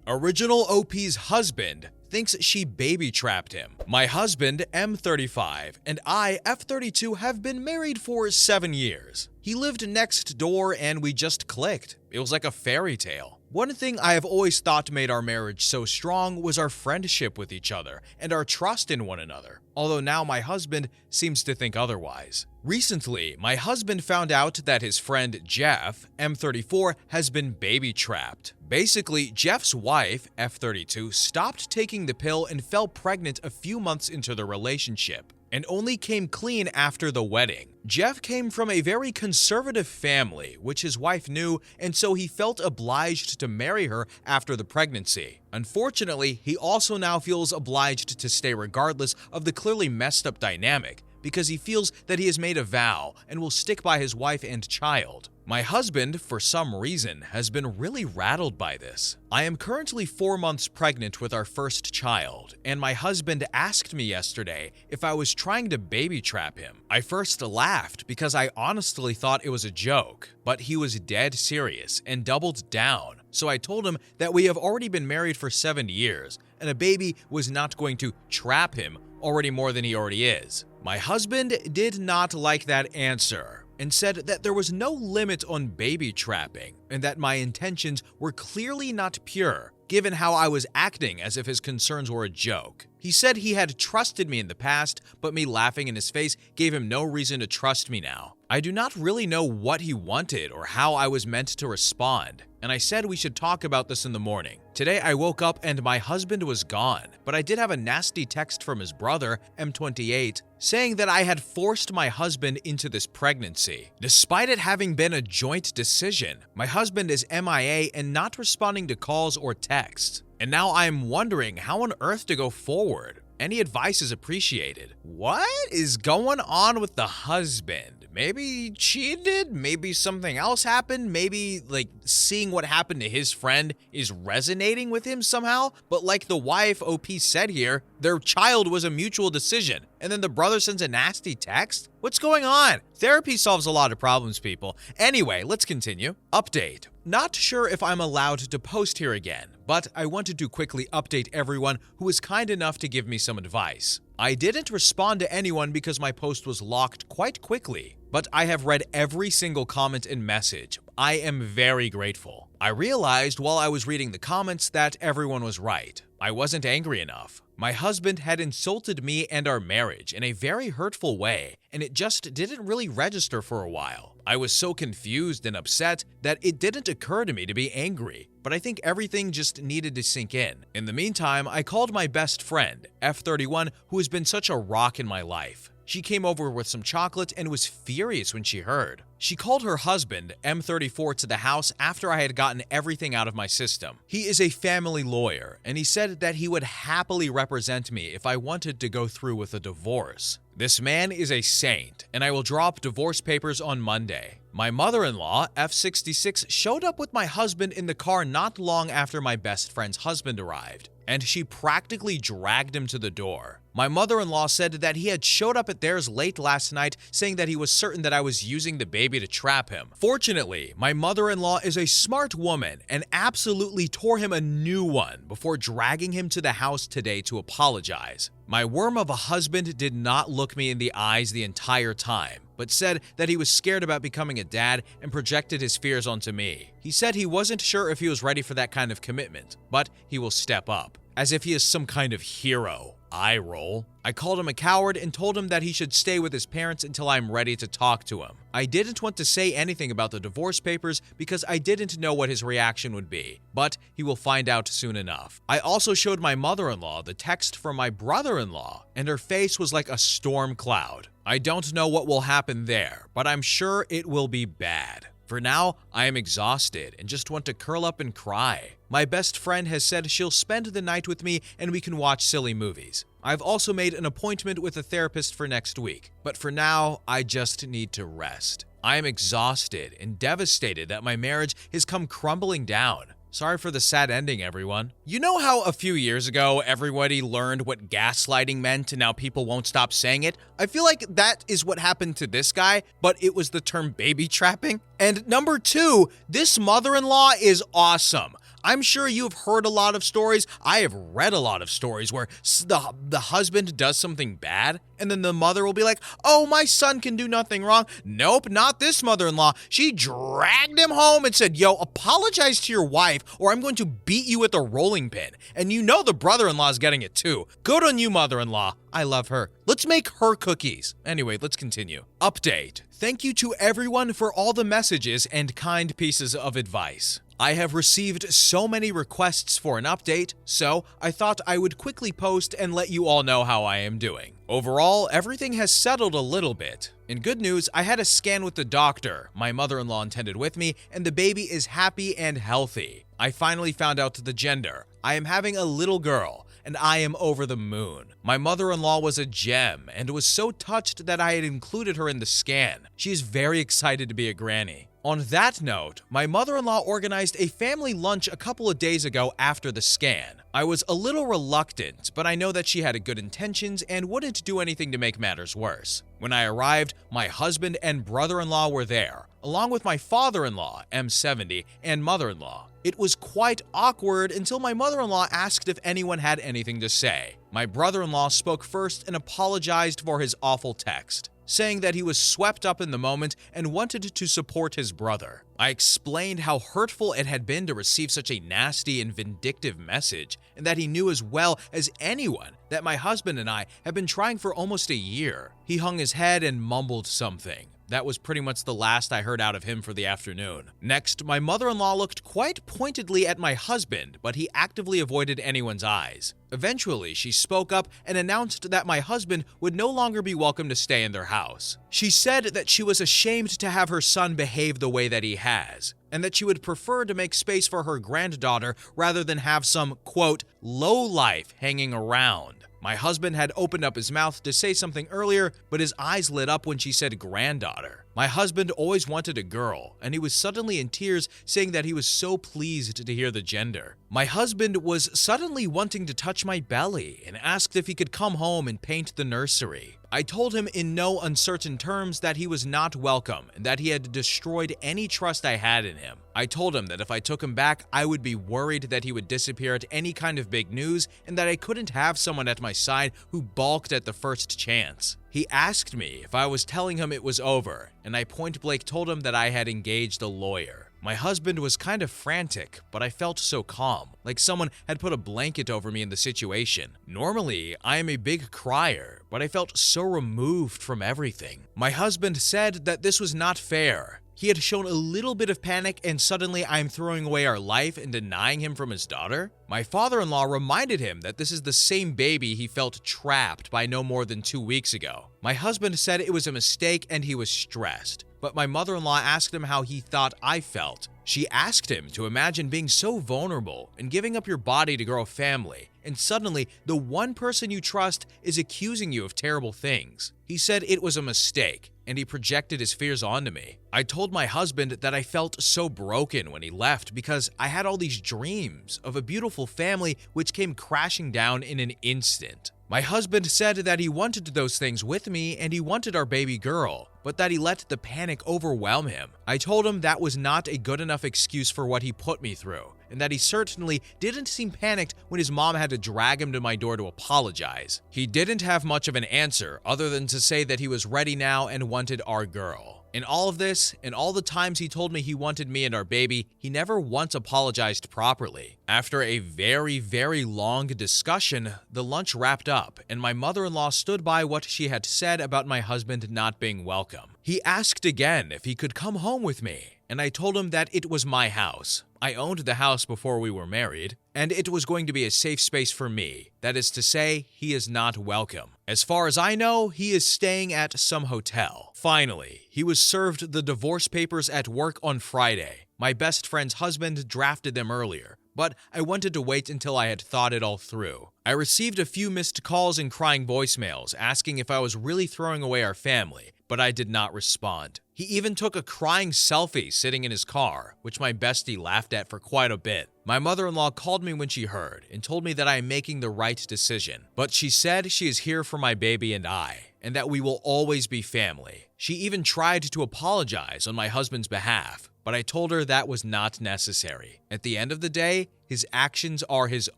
Original OP's husband thinks she baby-trapped him. My husband, M35, and I, F32, have been married for 7 years. He lived next door and we just clicked. It was like a fairy tale. One thing I have always thought made our marriage so strong was our friendship with each other and our trust in one another, although now my husband seems to think otherwise. Recently, my husband found out that his friend Jeff, M34, has been baby-trapped. Basically, Jeff's wife, F32, stopped taking the pill and fell pregnant a few months into the relationship, and only came clean after the wedding. Jeff came from a very conservative family, which his wife knew, and so he felt obliged to marry her after the pregnancy. Unfortunately, he also now feels obliged to stay regardless of the clearly messed up dynamic, because he feels that he has made a vow and will stick by his wife and child. My husband, for some reason, has been really rattled by this. I am currently 4 months pregnant with our first child, and my husband asked me yesterday if I was trying to baby trap him. I first laughed because I honestly thought it was a joke, but he was dead serious and doubled down. So I told him that we have already been married for 7 years, and a baby was not going to trap him already more than he already is. My husband did not like that answer and said that there was no limit on baby trapping and that my intentions were clearly not pure, given how I was acting as if his concerns were a joke. He said he had trusted me in the past, but me laughing in his face gave him no reason to trust me now. I do not really know what he wanted or how I was meant to respond, and I said we should talk about this in the morning. Today I woke up and my husband was gone, but I did have a nasty text from his brother, M28, saying that I had forced my husband into this pregnancy. Despite it having been a joint decision, my husband is MIA and not responding to calls or texts. And now I'm wondering how on earth to go forward. Any advice is appreciated. What is going on with the husband? Maybe he cheated? Maybe something else happened? Maybe, seeing what happened to his friend is resonating with him somehow? But like the wife OP said here, their child was a mutual decision. And then the brother sends a nasty text? What's going on? Therapy solves a lot of problems, people. Anyway, let's continue. Update. Not sure if I'm allowed to post here again, but I wanted to quickly update everyone who was kind enough to give me some advice. I didn't respond to anyone because my post was locked quite quickly, but I have read every single comment and message. I am very grateful. I realized while I was reading the comments that everyone was right. I wasn't angry enough. My husband had insulted me and our marriage in a very hurtful way, and it just didn't really register for a while. I was so confused and upset that it didn't occur to me to be angry, but I think everything just needed to sink in. In the meantime, I called my best friend, F31, who has been such a rock in my life. She came over with some chocolate and was furious when she heard. She called her husband, M34, to the house after I had gotten everything out of my system. He is a family lawyer, and he said that he would happily represent me if I wanted to go through with a divorce. This man is a saint, and I will drop divorce papers on Monday. My mother-in-law, F66, showed up with my husband in the car not long after my best friend's husband arrived, and she practically dragged him to the door. My mother-in-law said that he had showed up at theirs late last night, saying that he was certain that I was using the baby to trap him. Fortunately, my mother-in-law is a smart woman and absolutely tore him a new one before dragging him to the house today to apologize. My worm of a husband did not look me in the eyes the entire time, but said that he was scared about becoming a dad and projected his fears onto me. He said he wasn't sure if he was ready for that kind of commitment, but he will step up, as if he is some kind of hero. Eye roll. I called him a coward and told him that he should stay with his parents until I'm ready to talk to him. I didn't want to say anything about the divorce papers because I didn't know what his reaction would be, but he will find out soon enough. I also showed my mother-in-law the text from my brother-in-law, and her face was like a storm cloud. I don't know what will happen there, but I'm sure it will be bad. For now, I am exhausted and just want to curl up and cry. My best friend has said she'll spend the night with me and we can watch silly movies. I've also made an appointment with a therapist for next week, but for now, I just need to rest. I am exhausted and devastated that my marriage has come crumbling down. Sorry for the sad ending, everyone. You know how a few years ago, everybody learned what gaslighting meant and now people won't stop saying it? I feel like that is what happened to this guy, but it was the term baby trapping. And number two, this mother-in-law is awesome. I'm sure you've heard a lot of stories. I have read a lot of stories where the husband does something bad, and then the mother will be like, oh, my son can do nothing wrong. Nope, not this mother-in-law. She dragged him home and said, yo, apologize to your wife or I'm going to beat you with a rolling pin. And you know the brother-in-law is getting it too. Good on you, mother-in-law. I love her. Let's make her cookies. Anyway, let's continue. Update. Thank you to everyone for all the messages and kind pieces of advice. I have received so many requests for an update, so I thought I would quickly post and let you all know how I am doing. Overall, everything has settled a little bit. In good news, I had a scan with the doctor my mother-in-law intended with me, and the baby is happy and healthy. I finally found out the gender. I am having a little girl, and I am over the moon. My mother-in-law was a gem and was so touched that I had included her in the scan. She is very excited to be a granny. On that note, my mother-in-law organized a family lunch a couple of days ago after the scan. I was a little reluctant, but I know that she had good intentions and wouldn't do anything to make matters worse. When I arrived, my husband and brother-in-law were there, along with my father-in-law, M70, and mother-in-law. It was quite awkward until my mother-in-law asked if anyone had anything to say. My brother-in-law spoke first and apologized for his awful text, saying that he was swept up in the moment and wanted to support his brother. I explained how hurtful it had been to receive such a nasty and vindictive message, and that he knew as well as anyone that my husband and I have been trying for almost a year. He hung his head and mumbled something. That was pretty much the last I heard out of him for the afternoon. Next, my mother-in-law looked quite pointedly at my husband, but he actively avoided anyone's eyes. Eventually, she spoke up and announced that my husband would no longer be welcome to stay in their house. She said that she was ashamed to have her son behave the way that he has, and that she would prefer to make space for her granddaughter rather than have some, quote, lowlife hanging around. My husband had opened up his mouth to say something earlier, but his eyes lit up when she said granddaughter. My husband always wanted a girl, and he was suddenly in tears, saying that he was so pleased to hear the gender. My husband was suddenly wanting to touch my belly and asked if he could come home and paint the nursery. I told him in no uncertain terms that he was not welcome and that he had destroyed any trust I had in him. I told him that if I took him back, I would be worried that he would disappear at any kind of big news and that I couldn't have someone at my side who balked at the first chance. He asked me if I was telling him it was over, and I point-blank told him that I had engaged a lawyer. My husband was kind of frantic, but I felt so calm, like someone had put a blanket over me in the situation. Normally, I am a big crier, but I felt so removed from everything. My husband said that this was not fair. He had shown a little bit of panic and suddenly I'm throwing away our life and denying him from his daughter? My father-in-law reminded him that this is the same baby he felt trapped by no more than 2 weeks ago. My husband said it was a mistake and he was stressed, but my mother-in-law asked him how he thought I felt. She asked him to imagine being so vulnerable and giving up your body to grow a family, and suddenly the one person you trust is accusing you of terrible things. He said it was a mistake, and he projected his fears onto me. I told my husband that I felt so broken when he left because I had all these dreams of a beautiful family which came crashing down in an instant. My husband said that he wanted those things with me and he wanted our baby girl, but that he let the panic overwhelm him. I told him that was not a good enough excuse for what he put me through, and that he certainly didn't seem panicked when his mom had to drag him to my door to apologize. He didn't have much of an answer other than to say that he was ready now and wanted our girl. In all of this, and all the times he told me he wanted me and our baby, he never once apologized properly. After a very, very long discussion, the lunch wrapped up, and my mother-in-law stood by what she had said about my husband not being welcome. He asked again if he could come home with me, and I told him that it was my house. I owned the house before we were married, and it was going to be a safe space for me. That is to say, he is not welcome. As far as I know, he is staying at some hotel. Finally, he was served the divorce papers at work on Friday. My best friend's husband drafted them earlier, but I wanted to wait until I had thought it all through. I received a few missed calls and crying voicemails asking if I was really throwing away our family, but I did not respond. He even took a crying selfie sitting in his car, which my bestie laughed at for quite a bit. My mother-in-law called me when she heard and told me that I am making the right decision, but she said she is here for my baby and I, and that we will always be family. She even tried to apologize on my husband's behalf, but I told her that was not necessary. At the end of the day, his actions are his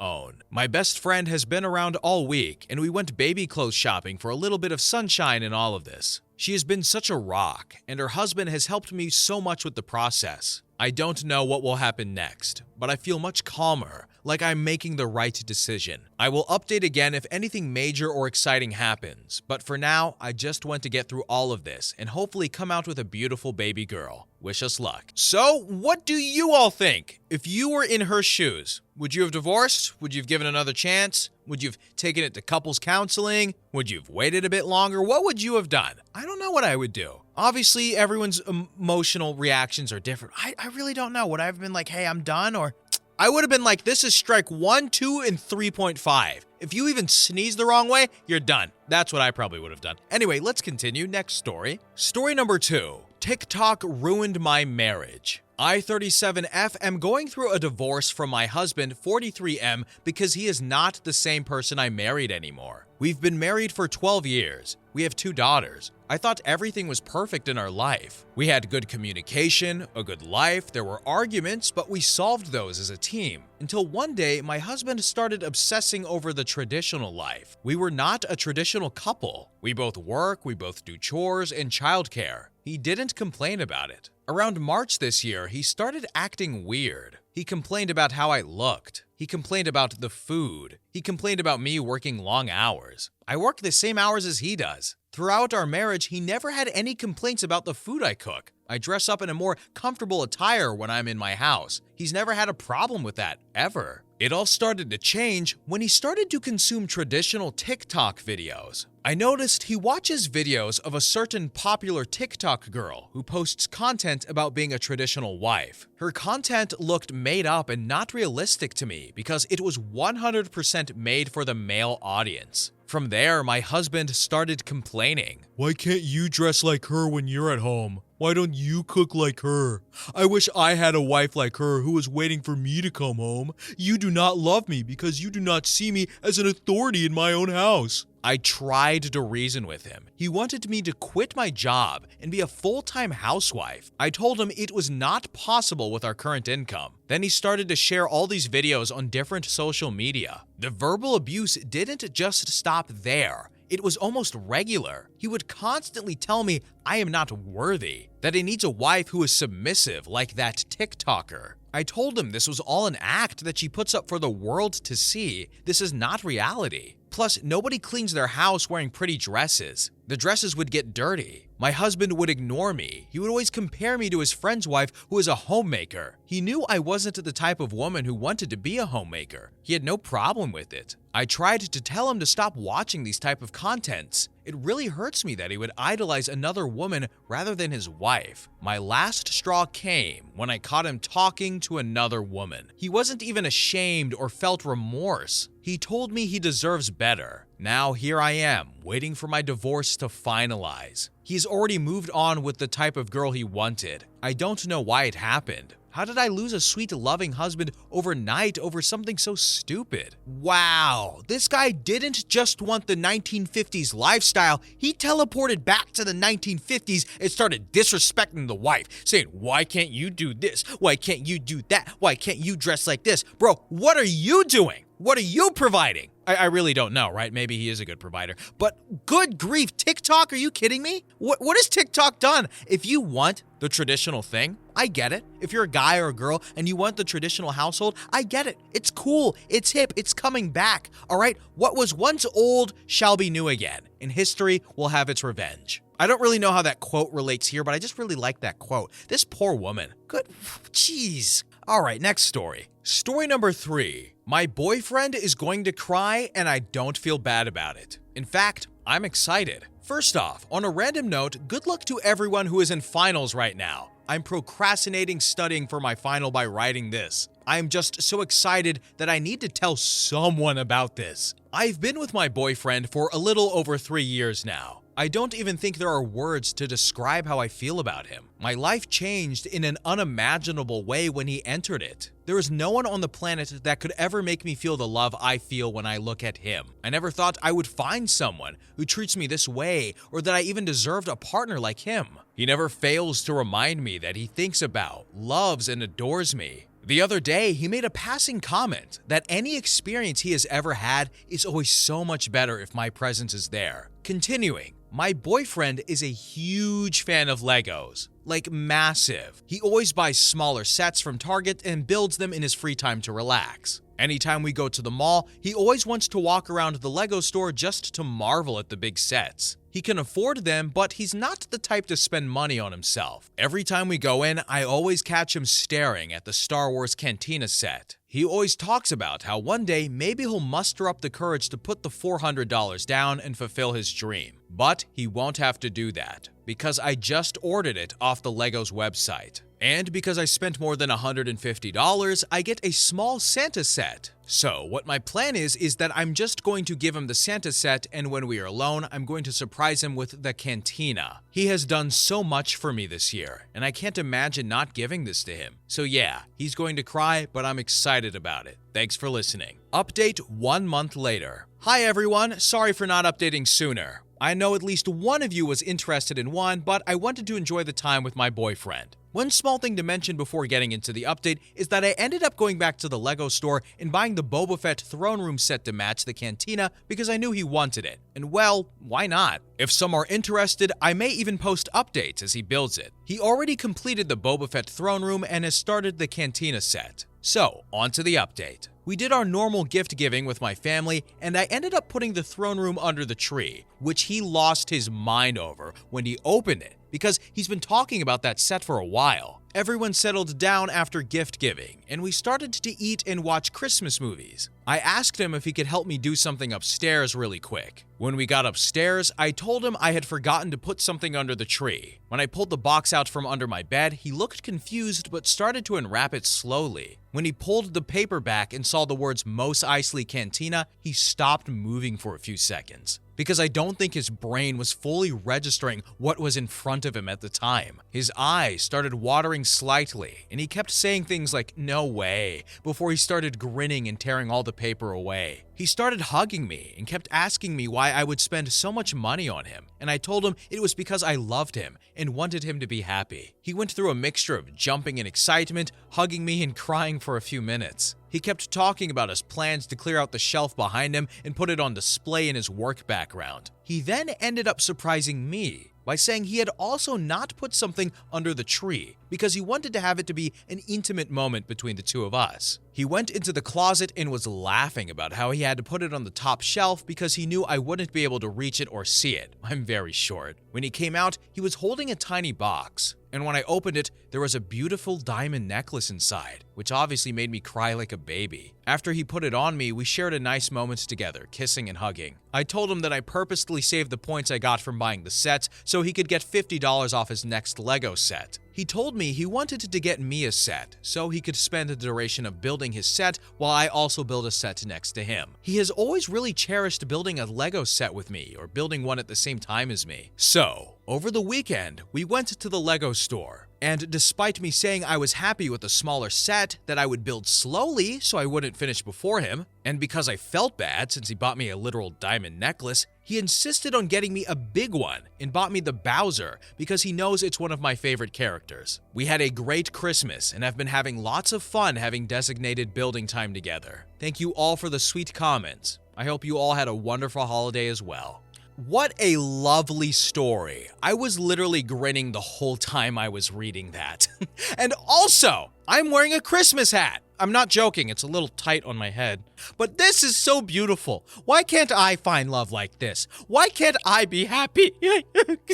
own. My best friend has been around all week, and we went baby clothes shopping for a little bit of sunshine in all of this. She has been such a rock, and her husband has helped me so much with the process. I don't know what will happen next, but I feel much calmer, like I'm making the right decision. I will update again if anything major or exciting happens, but for now, I just want to get through all of this and hopefully come out with a beautiful baby girl. Wish us luck. So, what do you all think? If you were in her shoes, would you have divorced? Would you have given another chance? Would you have taken it to couples counseling? Would you have waited a bit longer? What would you have done? I don't know what I would do. Obviously, everyone's emotional reactions are different. I really don't know. Would I have been like, hey, I'm done? Or I would have been like, this is strike 1, 2, and 3.5. If you even sneeze the wrong way, you're done. That's what I probably would have done. Anyway, let's continue. Next story. Story number 2. TikTok ruined my marriage. I, 37F, am going through a divorce from my husband, 43M, because he is not the same person I married anymore. We've been married for 12 years. We have 2 daughters. I thought everything was perfect in our life. We had good communication, a good life, there were arguments, but we solved those as a team. Until one day, my husband started obsessing over the traditional life. We were not a traditional couple. We both work, we both do chores and childcare. He didn't complain about it. Around March this year, he started acting weird. He complained about how I looked. He complained about the food. He complained about me working long hours. I work the same hours as he does. Throughout our marriage, he never had any complaints about the food I cook. I dress up in a more comfortable attire when I'm in my house. He's never had a problem with that, ever. It all started to change when he started to consume traditional TikTok videos. I noticed he watches videos of a certain popular TikTok girl who posts content about being a traditional wife. Her content looked made up and not realistic to me because it was 100% made for the male audience. From there, my husband started complaining. Why can't you dress like her when you're at home? Why don't you cook like her? I wish I had a wife like her who was waiting for me to come home. You do not love me because you do not see me as an authority in my own house. I tried to reason with him. He wanted me to quit my job and be a full-time housewife. I told him it was not possible with our current income. Then he started to share all these videos on different social media. The verbal abuse didn't just stop there. It was almost regular. He would constantly tell me I am not worthy, that he needs a wife who is submissive like that TikToker. I told him this was all an act that she puts up for the world to see. This is not reality. Plus, nobody cleans their house wearing pretty dresses. The dresses would get dirty. My husband would ignore me. He would always compare me to his friend's wife who is a homemaker. He knew I wasn't the type of woman who wanted to be a homemaker. He had no problem with it. I tried to tell him to stop watching these type of contents. It really hurts me that he would idolize another woman rather than his wife. My last straw came when I caught him talking to another woman. He wasn't even ashamed or felt remorse. He told me he deserves better. Now here I am, waiting for my divorce to finalize. He's already moved on with the type of girl he wanted. I don't know why it happened. How did I lose a sweet, loving husband overnight over something so stupid? Wow, this guy didn't just want the 1950s lifestyle. He teleported back to the 1950s and started disrespecting the wife, saying, why can't you do this? Why can't you do that? Why can't you dress like this? Bro, what are you doing? What are you providing? I really don't know, right? Maybe he is a good provider. But good grief, TikTok, are you kidding me? What has TikTok done? If you want the traditional thing, I get it. If you're a guy or a girl and you want the traditional household, I get it. It's cool. It's hip. It's coming back. All right? What was once old shall be new again. And history will have its revenge. I don't really know how that quote relates here, but I just really like that quote. This poor woman. Good. Jeez. All right, next story. Story number 3. My boyfriend is going to cry and I don't feel bad about it. In fact, I'm excited. First off, on a random note, good luck to everyone who is in finals right now. I'm procrastinating studying for my final by writing this. I am just so excited that I need to tell someone about this. I've been with my boyfriend for a little over 3 years now. I don't even think there are words to describe how I feel about him. My life changed in an unimaginable way when he entered it. There is no one on the planet that could ever make me feel the love I feel when I look at him. I never thought I would find someone who treats me this way or that I even deserved a partner like him. He never fails to remind me that he thinks about, loves, and adores me. The other day, he made a passing comment that any experience he has ever had is always so much better if my presence is there. Continuing, my boyfriend is a huge fan of Legos, like massive. He always buys smaller sets from Target and builds them in his free time to relax. Anytime we go to the mall, he always wants to walk around the Lego store just to marvel at the big sets. He can afford them, but he's not the type to spend money on himself. Every time we go in, I always catch him staring at the Star Wars Cantina set. He always talks about how one day maybe he'll muster up the courage to put the $400 down and fulfill his dream. But he won't have to do that, because I just ordered it off the Legos website. And because I spent more than $150, I get a small Santa set. So what my plan is that I'm just going to give him the Santa set, and when we are alone, I'm going to surprise him with the Cantina. He has done so much for me this year, and I can't imagine not giving this to him. So yeah, he's going to cry, but I'm excited about it. Thanks for listening. Update 1 month later. Hi everyone, sorry for not updating sooner. I know at least one of you was interested in one, but I wanted to enjoy the time with my boyfriend. One small thing to mention before getting into the update is that I ended up going back to the Lego store and buying the Boba Fett throne room set to match the Cantina because I knew he wanted it. And well, why not? If some are interested, I may even post updates as he builds it. He already completed the Boba Fett throne room and has started the Cantina set. So, on to the update. We did our normal gift giving with my family, and I ended up putting the throne room under the tree, which he lost his mind over when he opened it, because he's been talking about that set for a while. Everyone settled down after gift giving, and we started to eat and watch Christmas movies. I asked him if he could help me do something upstairs really quick. When we got upstairs, I told him I had forgotten to put something under the tree. When I pulled the box out from under my bed, he looked confused but started to unwrap it slowly. When he pulled the paper back and saw the words Mos Eisley Cantina, he stopped moving for a few seconds, because I don't think his brain was fully registering what was in front of him at the time. His eyes started watering slightly, and he kept saying things like, "No way," before he started grinning and tearing all the paper away. He started hugging me and kept asking me why I would spend so much money on him, and I told him it was because I loved him and wanted him to be happy. He went through a mixture of jumping in excitement, hugging me, and crying for a few minutes. He kept talking about his plans to clear out the shelf behind him and put it on display in his work background. He then ended up surprising me by saying he had also not put something under the tree because he wanted to have it to be an intimate moment between the two of us. He went into the closet and was laughing about how he had to put it on the top shelf because he knew I wouldn't be able to reach it or see it. I'm very short. When he came out, he was holding a tiny box, and when I opened it, there was a beautiful diamond necklace inside, which obviously made me cry like a baby. After he put it on me, we shared a nice moment together, kissing and hugging. I told him that I purposely saved the points I got from buying the sets so he could get $50 off his next Lego set. He told me he wanted to get me a set so he could spend the duration of building his set while I also build a set next to him. He has always really cherished building a Lego set with me or building one at the same time as me. So, over the weekend, we went to the Lego store. And despite me saying I was happy with a smaller set that I would build slowly so I wouldn't finish before him, and because I felt bad since he bought me a literal diamond necklace, he insisted on getting me a big one and bought me the Bowser because he knows it's one of my favorite characters. We had a great Christmas and have been having lots of fun having designated building time together. Thank you all for the sweet comments. I hope you all had a wonderful holiday as well. What a lovely story. I was literally grinning the whole time I was reading that. And also, I'm wearing a Christmas hat. I'm not joking, it's a little tight on my head. But this is so beautiful. Why can't I find love like this? Why can't I be happy?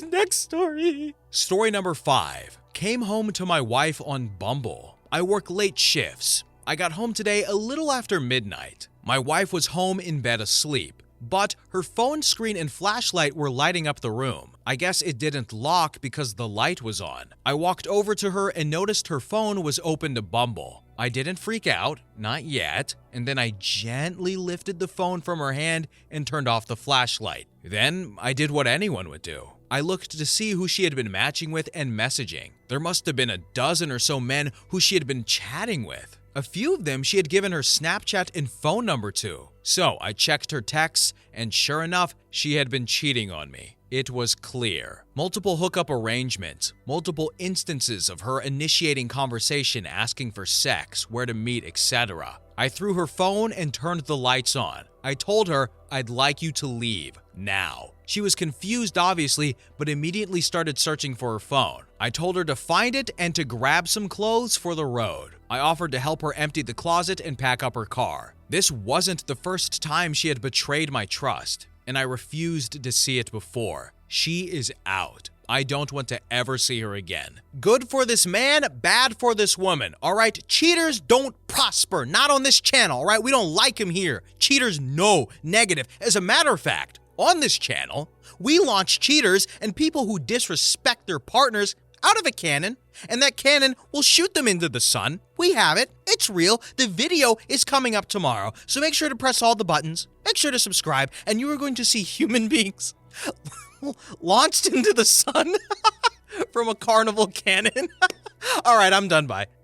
Next story. Story number 5. Came home to my wife on Bumble. I work late shifts. I got home today a little after midnight. My wife was home in bed asleep, but her phone screen and flashlight were lighting up the room. I guess it didn't lock because the light was on. I walked over to her and noticed her phone was open to Bumble. I didn't freak out, not yet, and then I gently lifted the phone from her hand and turned off the flashlight. Then I did what anyone would do. I looked to see who she had been matching with and messaging. There must have been a dozen or so men who she had been chatting with. A few of them she had given her Snapchat and phone number to. So I checked her texts, and sure enough, she had been cheating on me. It was clear. Multiple hookup arrangements, multiple instances of her initiating conversation, asking for sex, where to meet, etc. I threw her phone and turned the lights on. I told her, "I'd like you to leave, now." She was confused obviously, but immediately started searching for her phone. I told her to find it and to grab some clothes for the road. I offered to help her empty the closet and pack up her car. This wasn't the first time she had betrayed my trust, and I refused to see it before. She is out. I don't want to ever see her again. Good for this man, bad for this woman. All right, cheaters don't prosper. Not on this channel, all right? We don't like him here. Cheaters, no, negative. As a matter of fact, on this channel, we launch cheaters and people who disrespect their partners out of a cannon, and that cannon will shoot them into the sun. We have it. It's real. The video is coming up tomorrow, so make sure to press all the buttons. Make sure to subscribe, and you are going to see human beings launched into the sun from a carnival cannon. All right, I'm done. Bye.